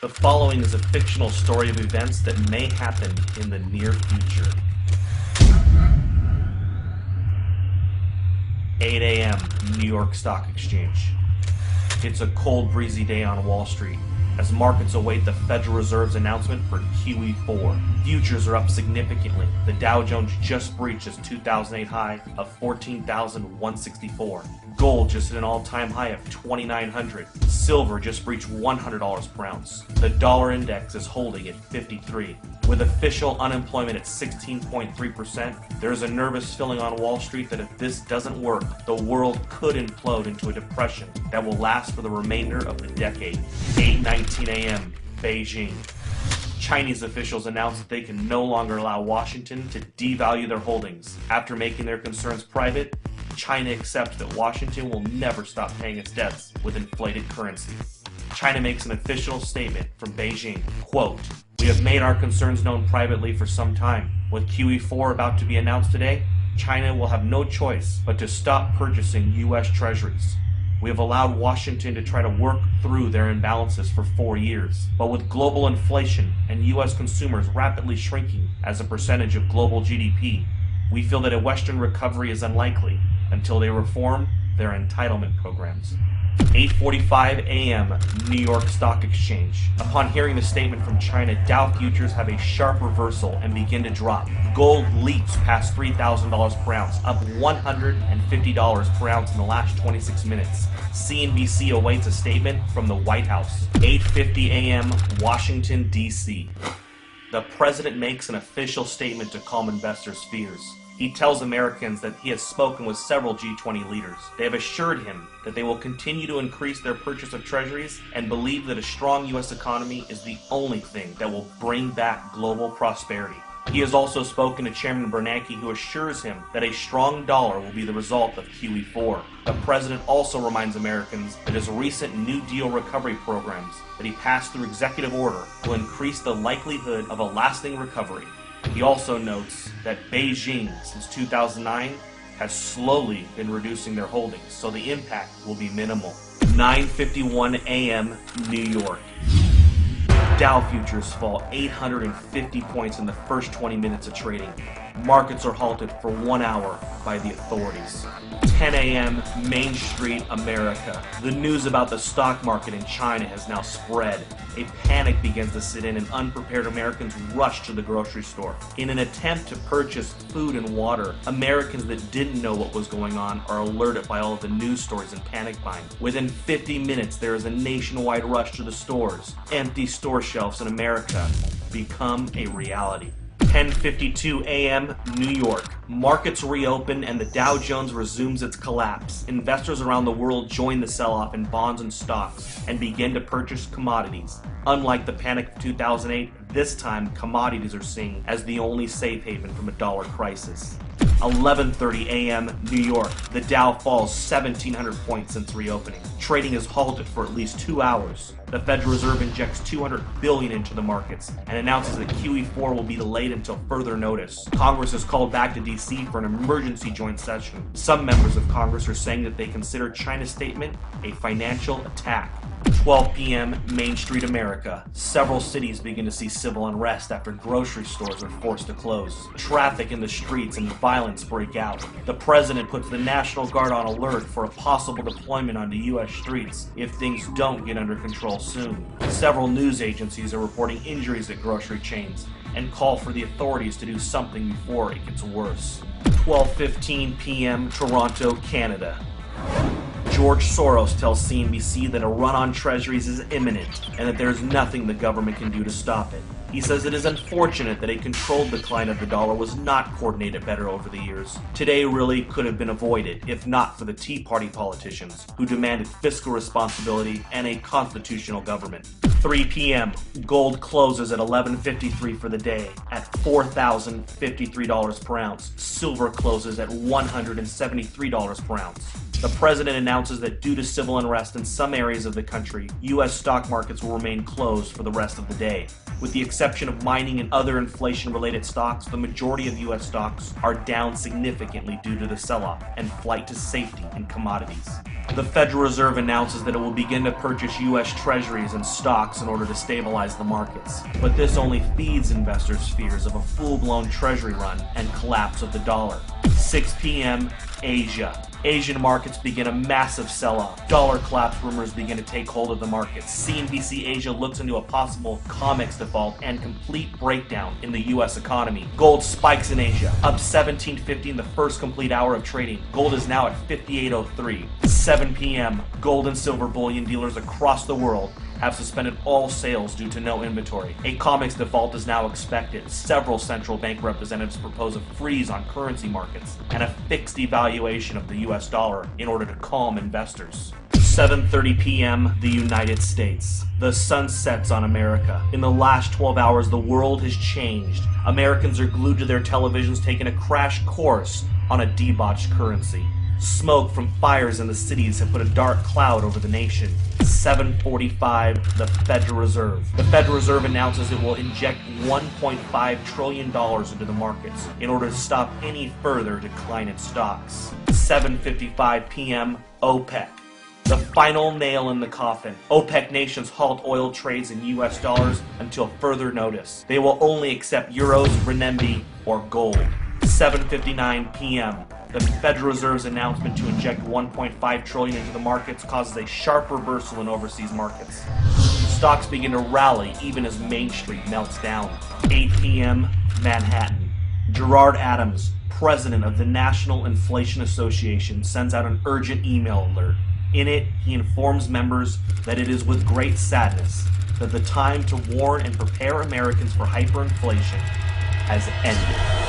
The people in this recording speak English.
The following is a fictional story of events that may happen in the near future. 8 a.m. New York Stock Exchange. It's a cold, breezy day on Wall Street as markets await the Federal Reserve's announcement for QE4. Futures are up significantly. The Dow Jones just breached its 2008 high of 14,164. Gold just hit an all-time high of 2,900. Silver just breached $100 per ounce. The dollar index is holding at 53. With official unemployment at 16.3%, there is a nervous feeling on Wall Street that if this doesn't work, the world could implode into a depression that will last for the remainder of the decade. 8:19 a.m. Beijing. Chinese officials announced that they can no longer allow Washington to devalue their holdings. After making their concerns private, China accepts that Washington will never stop paying its debts with inflated currency. China makes an official statement from Beijing, quote, "We have made our concerns known privately for some time. With QE4 about to be announced today, China will have no choice but to stop purchasing U.S. treasuries. We have allowed Washington to try to work through their imbalances for 4 years. But with global inflation and U.S. consumers rapidly shrinking as a percentage of global GDP, we feel that a Western recovery is unlikely until they reform their entitlement programs." 8:45 a.m. New York Stock Exchange. Upon hearing the statement from China, Dow futures have a sharp reversal and begin to drop. Gold leaps past $3,000 per ounce, up $150 per ounce in the last 26 minutes. CNBC awaits a statement from the White House. 8:50 a.m. Washington, D.C. The president makes an official statement to calm investors' fears. He tells Americans that he has spoken with several G20 leaders. They have assured him that they will continue to increase their purchase of treasuries and believe that a strong U.S. economy is the only thing that will bring back global prosperity. He has also spoken to Chairman Bernanke, who assures him that a strong dollar will be the result of QE4. The president also reminds Americans that his recent New Deal recovery programs that he passed through executive order will increase the likelihood of a lasting recovery. He also notes that Beijing, since 2009, has slowly been reducing their holdings, so the impact will be minimal. 9:51 a.m. New York. Dow futures fall 850 points in the first 20 minutes of trading. Markets are halted for 1 hour by the authorities. 10 a.m. Main Street, America. The news about the stock market in China has now spread. A panic begins to set in and unprepared Americans rush to the grocery store. In an attempt to purchase food and water, Americans that didn't know what was going on are alerted by all of the news stories and panic buying. Within 50 minutes, there is a nationwide rush to the stores. Empty store shelves in America become a reality. 10:52 a.m. New York. Markets reopen and the Dow Jones resumes its collapse. Investors around the world join the sell-off in bonds and stocks and begin to purchase commodities. Unlike the panic of 2008, this time commodities are seen as the only safe haven from a dollar crisis. 11:30 a.m. New York. The Dow falls 1,700 points since reopening. Trading is halted for at least 2 hours. The Federal Reserve injects $200 billion into the markets and announces that QE4 will be delayed until further notice. Congress is called back to D.C. for an emergency joint session. Some members of Congress are saying that they consider China's statement a financial attack. 12 p.m. Main Street, America. Several cities begin to see civil unrest after grocery stores are forced to close. Traffic in the streets and violence break out. The president puts the National Guard on alert for a possible deployment onto U.S. streets if things don't get under control soon. Several news agencies are reporting injuries at grocery chains and call for the authorities to do something before it gets worse. 12:15 p.m. Toronto, Canada. George Soros tells CNBC that a run on treasuries is imminent and that there is nothing the government can do to stop it. He says it is unfortunate that a controlled decline of the dollar was not coordinated better over the years. Today really could have been avoided if not for the Tea Party politicians who demanded fiscal responsibility and a constitutional government. 3 p.m. Gold closes at $11.53 for the day at $4,053 per ounce. Silver closes at $173 per ounce. The president announces that due to civil unrest in some areas of the country, U.S. stock markets will remain closed for the rest of the day. With the exception of mining and other inflation-related stocks, the majority of U.S. stocks are down significantly due to the sell-off and flight to safety in commodities. The Federal Reserve announces that it will begin to purchase U.S. treasuries and stocks in order to stabilize the markets. But this only feeds investors' fears of a full-blown treasury run and collapse of the dollar. 6 p.m. Asia. Asian markets begin a massive sell-off. Dollar collapse rumors begin to take hold of the markets. CNBC Asia looks into a possible COMEX default and complete breakdown in the U.S. economy. Gold spikes in Asia, up 17.50 in the first complete hour of trading. Gold is now at 58.03. 7 p.m. Gold and silver bullion dealers across the world have suspended all sales due to no inventory. A COMEX default is now expected. Several central bank representatives propose a freeze on currency markets and a fixed devaluation of the US dollar in order to calm investors. 7:30 p.m. the United States. The sun sets on America. In the last 12 hours, the world has changed. Americans are glued to their televisions, taking a crash course on a debauched currency. Smoke from fires in the cities have put a dark cloud over the nation. 7:45, the Federal Reserve. The Federal Reserve announces it will inject $1.5 trillion into the markets in order to stop any further decline in stocks. 7:55 p.m., OPEC. The final nail in the coffin. OPEC nations halt oil trades in US dollars until further notice. They will only accept euros, renminbi, or gold. 7:59 p.m. The Federal Reserve's announcement to inject $1.5 trillion into the markets causes a sharp reversal in overseas markets. Stocks begin to rally even as Main Street melts down. 8 p.m. Manhattan. Gerard Adams, president of the National Inflation Association, sends out an urgent email alert. In it, he informs members that it is with great sadness that the time to warn and prepare Americans for hyperinflation has ended.